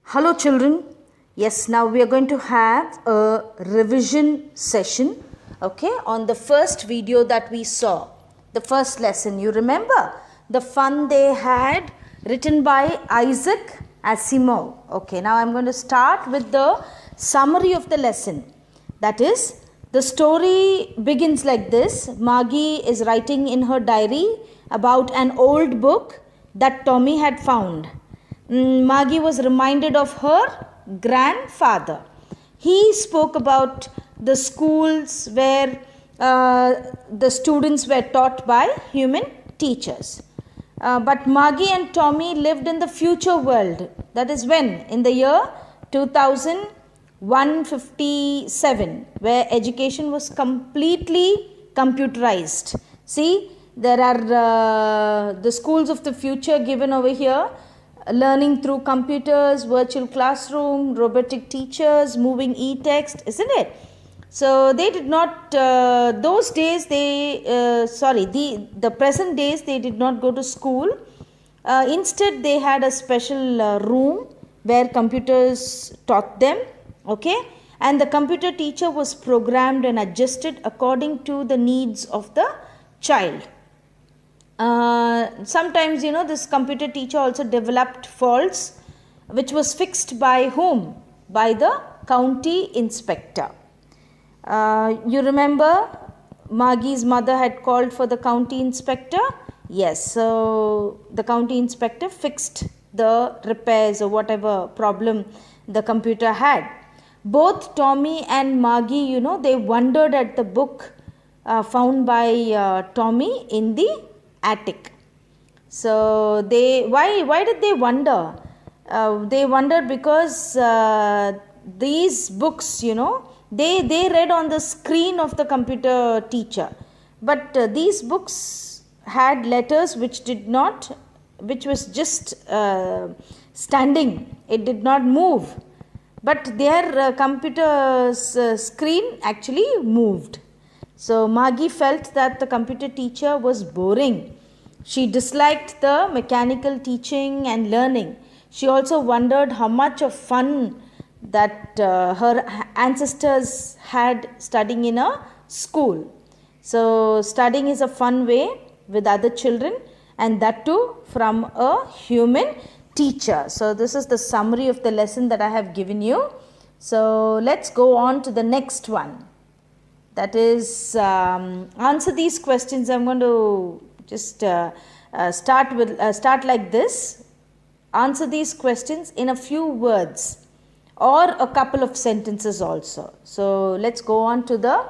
Hello children. Yes, now we are going to have a revision session, okay, on the first video that we saw, the first lesson. You remember the fun they had, written by Isaac Asimov. Okay, now I'm going to start with the summary of the lesson. That is, the story begins like this. Maggie is writing in her diary about an old book that Tommy had found. Maggie was reminded of her grandfather. He spoke about the schools where the students were taught by human teachers. But Maggie and Tommy lived in the future world. That is when? In the year 2157, where education was completely computerized. See, there are the schools of the future given over here. Learning through computers, virtual classroom, robotic teachers, moving e-text, isn't it? So they did not, those days the present days they did not go to school. Instead they had a special room where computers taught them, okay? And the computer teacher was programmed and adjusted according to the needs of the child. Sometimes, this computer teacher also developed faults which was fixed by whom? By the county inspector. You remember Maggie's mother had called for the county inspector? Yes, so the county inspector fixed the repairs or whatever problem the computer had. Both Tommy and Maggie, they wondered at the book found by Tommy in the attic. So why did they wonder? They wondered because these books, they read on the screen of the computer teacher, but these books had letters which was just standing. It did not move, but their computer's screen actually moved. So Maggie felt that the computer teacher was boring. She disliked the mechanical teaching and learning. She also wondered how much of fun that her ancestors had studying in a school. So studying is a fun way with other children, and that too from a human teacher. So this is the summary of the lesson that I have given you. So let's go on to the next one. That is, answer these questions. I'm going to just start like this. Answer these questions in a few words or a couple of sentences also. So let's go on to the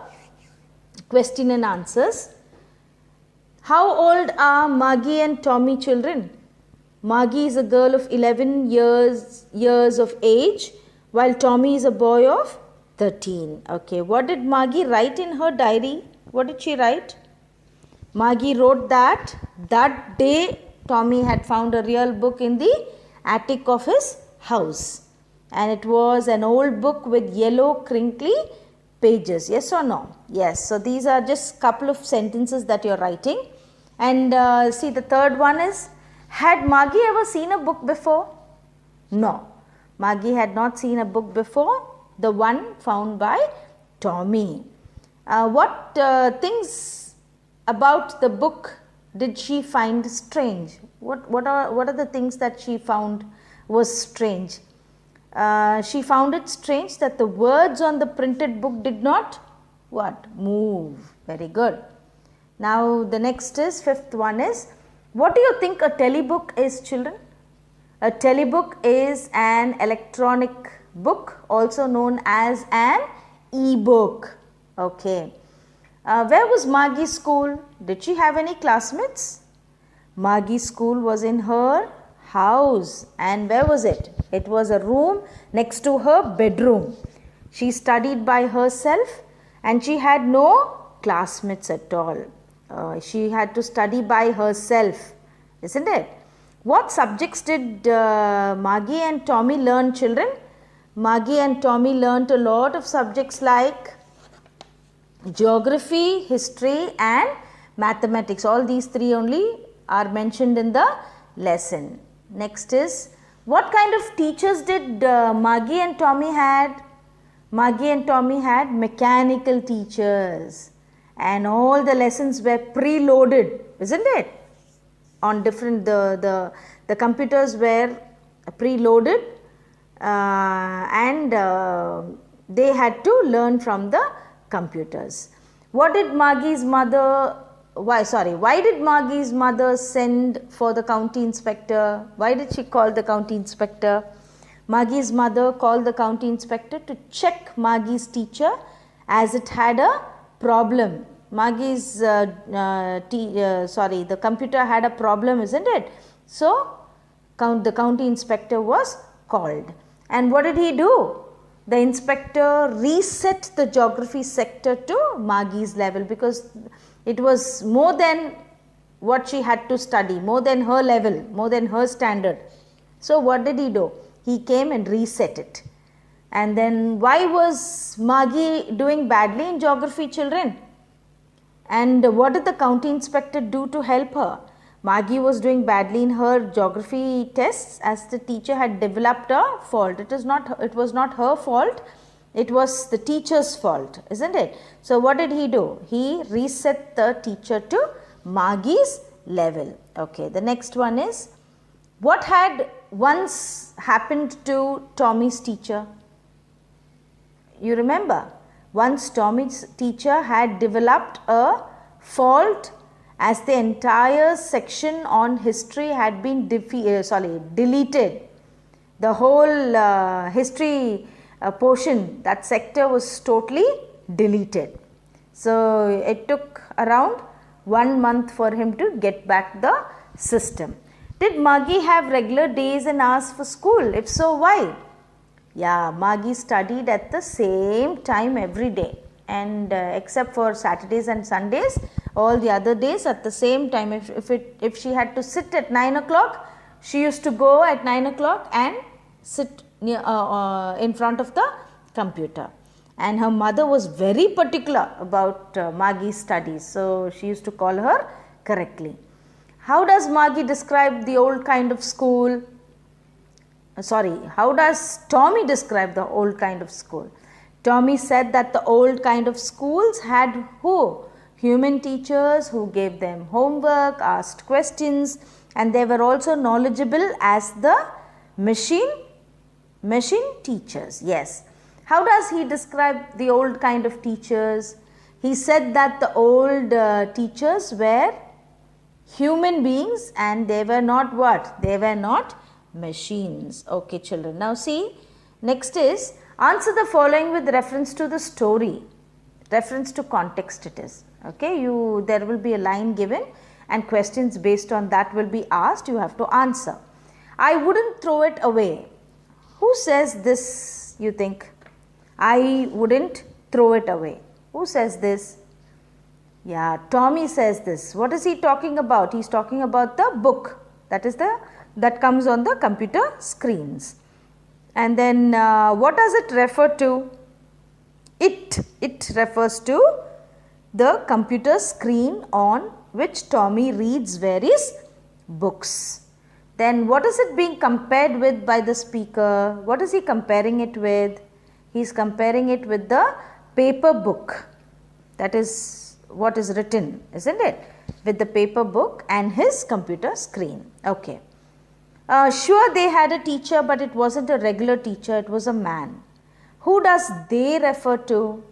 question and answers. How old are Maggie and Tommy children? Maggie is a girl of 11 years of age, while Tommy is a boy of 13. Okay, what did Maggie write in her diary? What did she write? Maggie wrote that day Tommy had found a real book in the attic of his house, and it was an old book with yellow crinkly pages. Yes or no? Yes. So these are just couple of sentences that you're writing. And see, the third one is, had Maggie ever seen a book before? No, Maggie had not seen a book before, the one found by Tommy. What things about the book did she find strange? What are the things that she found was strange? She found it strange that the words on the printed book did not move. Very good. Now the next is, fifth one is, what do you think a telebook is, children? A telebook is an electronic book, also known as an e-book. Okay. Where was Maggie's school? Did she have any classmates? Maggie's school was in her house. And where was it? It was a room next to her bedroom. She studied by herself and she had no classmates at all. She had to study by herself, isn't it? What subjects did Maggie and Tommy learn, children? Maggie and Tommy learnt a lot of subjects like geography, history and mathematics. All these three only are mentioned in the lesson. Next is, What kind of teachers did Maggie and Tommy had? Maggie and Tommy had mechanical teachers, and all the lessons were preloaded, isn't it? On different, the computers were preloaded, and they had to learn from the computers. What did Maggie's mother, why did Maggie's mother send for the county inspector? Why did she call the county inspector? Maggie's mother called the county inspector to check Maggie's teacher as it had a problem. Maggie's, the computer had a problem, isn't it? So, the county inspector was called. And what did he do? The inspector reset the geography sector to Maggie's level, because it was more than what she had to study, more than her level, more than her standard. So, what did he do? He came and reset it. And then, why was Maggie doing badly in geography, children? And what did the county inspector do to help her? Maggie was doing badly in her geography tests as the teacher had developed a fault. It was not her fault, it was the teacher's fault, isn't it? So, what did he do? He reset the teacher to Maggie's level. Okay, the next one is, what had once happened to Tommy's teacher? You remember, once Tommy's teacher had developed a fault as the entire section on history had been deleted. The whole history portion, that sector was totally deleted. So, it took around 1 month for him to get back the system. Did Maggie have regular days and hours for school? If so, why? Yeah, Maggie studied at the same time every day, and except for Saturdays and Sundays, all the other days at the same time. If she had to sit at 9 o'clock, she used to go at 9 o'clock and sit near, in front of the computer. And her mother was very particular about Maggie's studies, so she used to call her correctly. How does Maggie describe the old kind of school? How does Tommy describe the old kind of school? Tommy said that the old kind of schools had who? Human teachers who gave them homework, asked questions, and they were also knowledgeable as the machine teachers. Yes. How does he describe the old kind of teachers? He said that the old teachers were human beings, and they were not what? They were not machines. Okay, children. Now see, next is, answer the following with reference to the story. Reference to context it is. Okay, there will be a line given and questions based on that will be asked. You have to answer. I wouldn't throw it away. Who says this, you think? I wouldn't throw it away. Who says this? Yeah, Tommy says this. What is he talking about? He is talking about the book that comes on the computer screens. And then what does it refer to? It refers to the computer screen on which Tommy reads various books. Then what is it being compared with by the speaker? What is he comparing it with? He is comparing it with the paper book. That is what is written, isn't it? With the paper book and his computer screen. Okay. Sure, they had a teacher, but it wasn't a regular teacher, it was a man. Who does they refer to?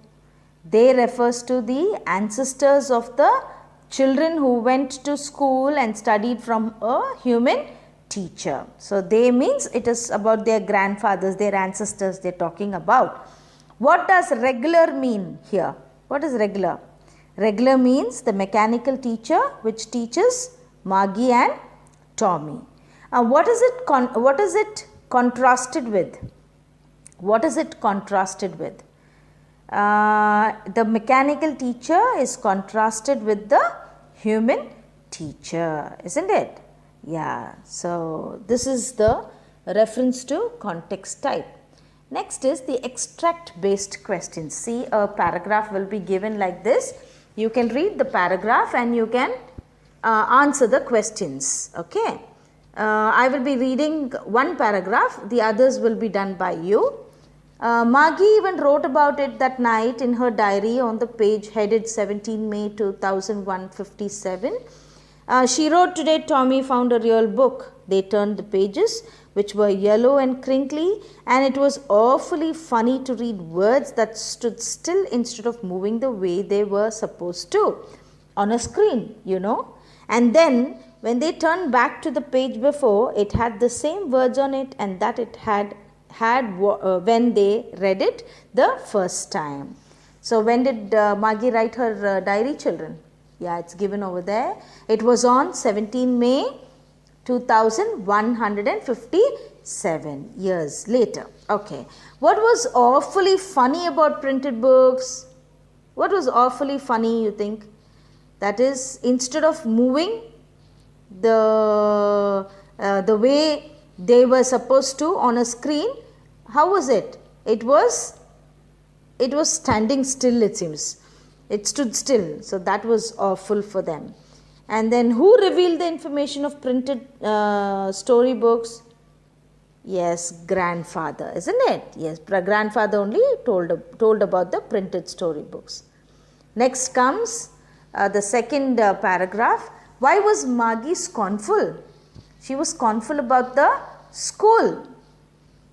They refers to the ancestors of the children who went to school and studied from a human teacher. So, they means it is about their grandfathers, their ancestors they are talking about. What does regular mean here? What is regular? Regular means the mechanical teacher which teaches Maggie and Tommy. What is it contrasted with? What is it contrasted with? The mechanical teacher is contrasted with the human teacher, isn't it? Yeah, so this is the reference to context type. Next is the extract based questions. See, a paragraph will be given like this. You can read the paragraph and you can answer the questions. Okay. I will be reading one paragraph, the others will be done by you. Maggie even wrote about it that night in her diary on the page headed 17 May 2157. She wrote, "Today Tommy found a real book. They turned the pages, which were yellow and crinkly, and it was awfully funny to read words that stood still instead of moving the way they were supposed to on a screen, you know. And then when they turned back to the page before, it had the same words on it and that it had when they read it the first time." So when did Maggie write her diary, children? Yeah, it's given over there. It was on 17 May 2157, years later. Okay. What was awfully funny about printed books? What was awfully funny, you think? That is, instead of moving the way they were supposed to on a screen, how was it? It was standing still, it seems. It stood still. So that was awful for them. And then who revealed the information of printed storybooks? Yes, grandfather, isn't it? Yes, grandfather only told about the printed storybooks. Next comes the second paragraph. Why was Maggie scornful? She was scornful about the school.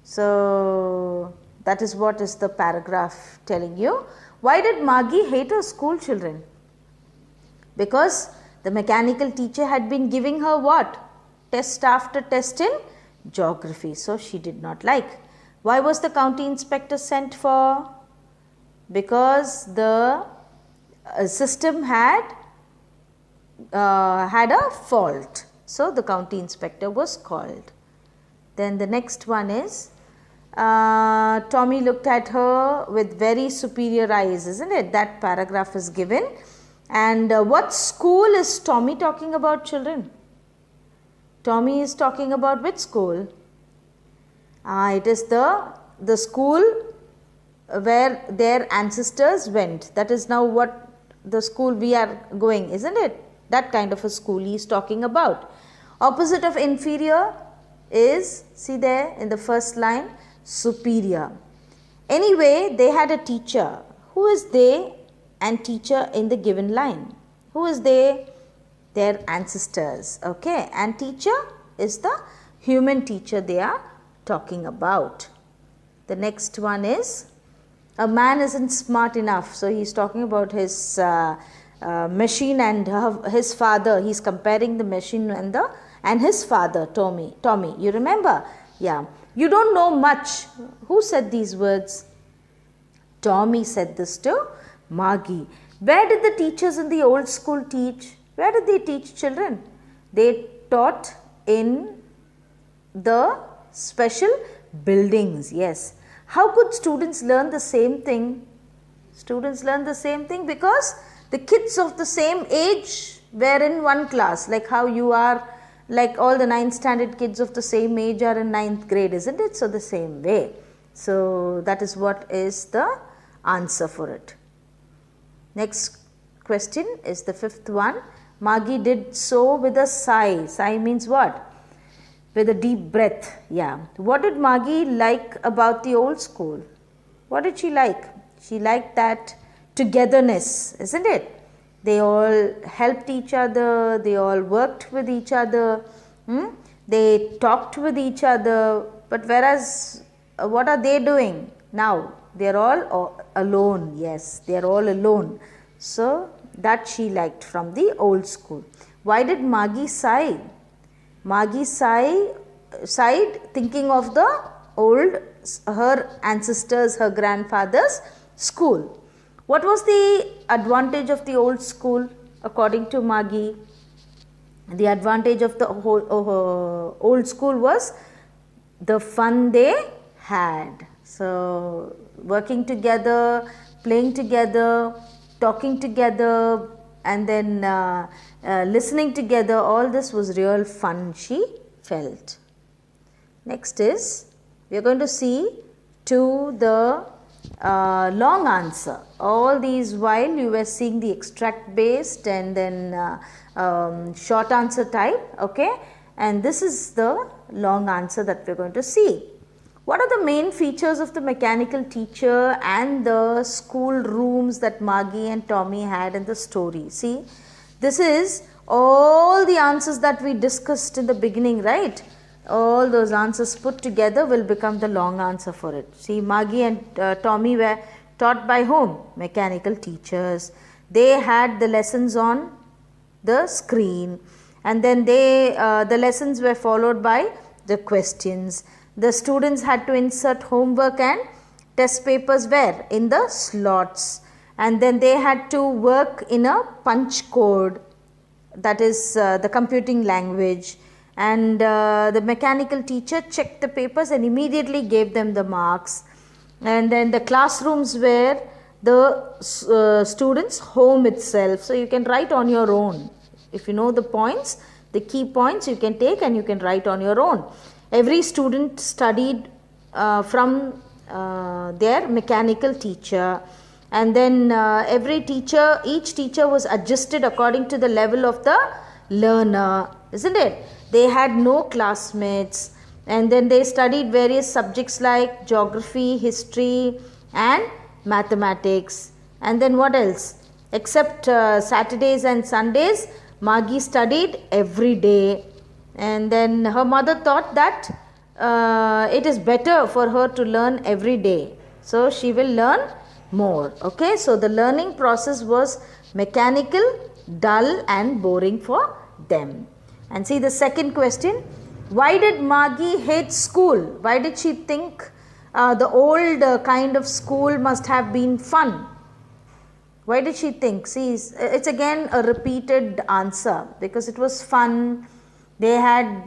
So that is what is the paragraph telling you. Why did Maggie hate her school, children? Because the mechanical teacher had been giving her what? Test after test in geography. So she did not like. Why was the county inspector sent for? Because the system had a fault. So the county inspector was called. Then the next one is, Tommy looked at her with very superior eyes, isn't it? That paragraph is given. And what school is Tommy talking about, children? Tommy is talking about which school? It is the school where their ancestors went. That is now what the school we are going, isn't it? That kind of a school he is talking about. Opposite of inferior is, see there in the first line, superior. Anyway, they had a teacher. Who is they and teacher in the given line? Who is they? Their ancestors. Okay, and teacher is the human teacher they are talking about. The next one is, a man isn't smart enough. So he is talking about his machine and his father. He is comparing the machine and his father, Tommy. You remember? Yeah. You don't know much. Who said these words? Tommy said this to Maggie. Where did the teachers in the old school teach? Where did they teach, children? They taught in the special buildings. Yes. How could students learn the same thing? Students learn the same thing because the kids of the same age were in one class, like how you are, like all the 9th standard kids of the same age are in 9th grade, isn't it? So the same way. So that is what is the answer for it. Next question is the 5th one. Maggie did so with a sigh. Sigh means what? With a deep breath. Yeah. What did Maggie like about the old school? What did she like? She liked that togetherness, isn't it? They all helped each other. They all worked with each other. They talked with each other. But whereas, what are they doing now? They are all alone. Yes, they are all alone. So that she liked from the old school. Why did Maggie sigh? Maggie sighed thinking of the old, her ancestors, her grandfather's school. What was the advantage of the old school according to Maggie? The advantage of the old school was the fun they had. So working together, playing together, talking together, and then listening together, all this was real fun she felt. Next is, we are going to see to the long answer. All these while you were seeing the extract based and then short answer type, okay, and this is the long answer that we are going to see. What are the main features of the mechanical teacher and the school rooms that Maggie and Tommy had in the story? See, this is all the answers that we discussed in the beginning, right? All those answers put together will become the long answer for it. See, Maggie and Tommy were taught by whom? Mechanical teachers. They had the lessons on the screen, and then the lessons were followed by the questions. The students had to insert homework and test papers where? In the slots, and then they had to work in a punch code, that is the computing language, and the mechanical teacher checked the papers and immediately gave them the marks. And then the classrooms were the students' home itself, so you can write on your own. If you know the points, the key points you can take and you can write on your own. Every student studied from their mechanical teacher, and then each teacher was adjusted according to the level of the learner, isn't it? They had no classmates, and then they studied various subjects like geography, history and mathematics. And then what else? Except Saturdays and Sundays, Maggie studied every day, and then her mother thought that it is better for her to learn every day, so she will learn more. Okay, so the learning process was mechanical, dull and boring for them. And see the second question, why did Maggie hate school? Why did she think the old kind of school must have been fun? Why did she think? See, it's again a repeated answer, because it was fun. They had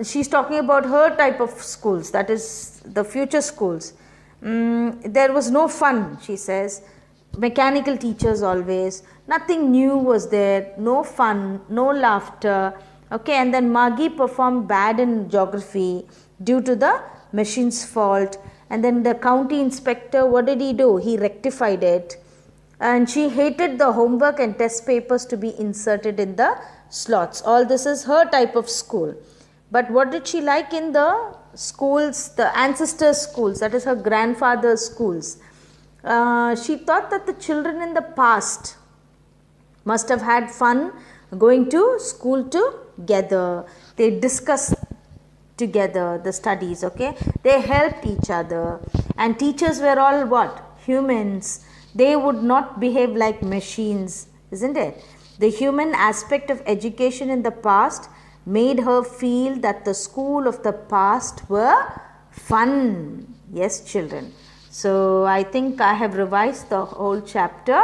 she's talking about her type of schools, that is the future schools. There was no fun, she says. Mechanical teachers always, nothing new was there, no fun, no laughter. Okay, and then Maggie performed bad in geography due to the machine's fault, and then the county inspector, what did he do? He rectified it. And she hated the homework and test papers to be inserted in the slots. All this is her type of school. But what did she like in the schools, the ancestor schools, that is her grandfather's schools? She thought that the children in the past must have had fun going to school together. They discussed together the studies, okay? They helped each other, and teachers were all what? Humans. They would not behave like machines, isn't it? The human aspect of education in the past made her feel that the school of the past were fun. Yes, children. So I think I have revised the whole chapter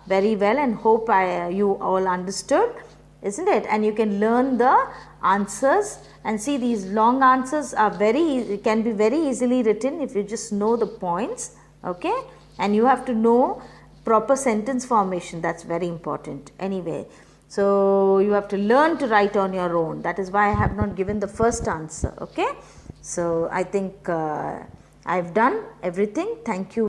very well, and hope you all understood, isn't it? And you can learn the answers, and see these long answers are can be very easily written if you just know the points, okay? And you have to know proper sentence formation, that's very important anyway. So you have to learn to write on your own. That is why I have not given the first answer, okay? So I think I've done everything. Thank you.